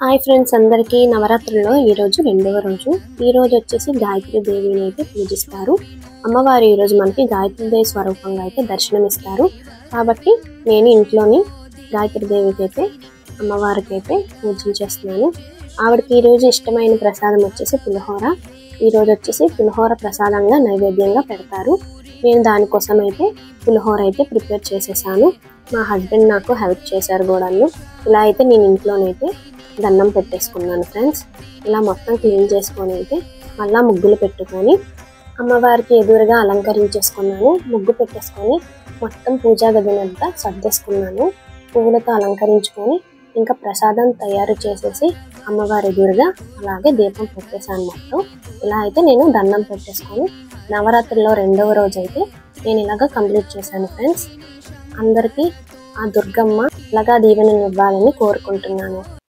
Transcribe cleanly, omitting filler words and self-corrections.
Hi friends, అందరికీ నవరాత్రుల్లో ఈరోజు రెండవ రోజు. ఈ రోజు వచ్చేసి గాయత్రి దేవిని అయితే పూజిస్తారు. అమ్మవారు ఈరోజు మనకి గాయత్రి దేవి స్వరూపంగా అయితే దర్శనమిస్తారు. కాబట్టి నేను ఇంట్లోని గాయత్రి దేవికి అయితే అమ్మవారికి అయితే పూజించేస్తున్నాను. ఆవిడకి ఈరోజు ఇష్టమైన ప్రసాదం వచ్చేసి పులిహోర. ఈరోజు వచ్చేసి పులిహోర ప్రసాదంగా నైవేద్యంగా పెడతారు. నేను దానికోసం అయితే పులిహోర అయితే ప్రిపేర్ చేసేసాను. మా హస్బెండ్ నాకు హెల్ప్ చేశారు కూడాను. ఇలా అయితే నేను ఇంట్లోనైతే దండం పెట్టేసుకున్నాను ఫ్రెండ్స్. ఇలా మొత్తం క్లీన్ చేసుకొని అయితే మళ్ళీ ముగ్గులు పెట్టుకొని అమ్మవారికి ఎదురుగా అలంకరించేసుకున్నాను. ముగ్గు పెట్టేసుకొని మొత్తం పూజా గదినంతా సర్దేసుకున్నాను. పువ్వులతో అలంకరించుకొని ఇంకా ప్రసాదం తయారు చేసేసి అమ్మవారి ఎదురుగా అలాగే దీపం పెట్టేశాను మొత్తం. ఇలా అయితే నేను దండం పెట్టేసుకొని నవరాత్రిలో రెండవ రోజు అయితే నేను ఇలాగ కంప్లీట్ చేశాను ఫ్రెండ్స్. అందరికీ ఆ దుర్గమ్మ ఇలాగా దీవెనలు ఇవ్వాలని కోరుకుంటున్నాను.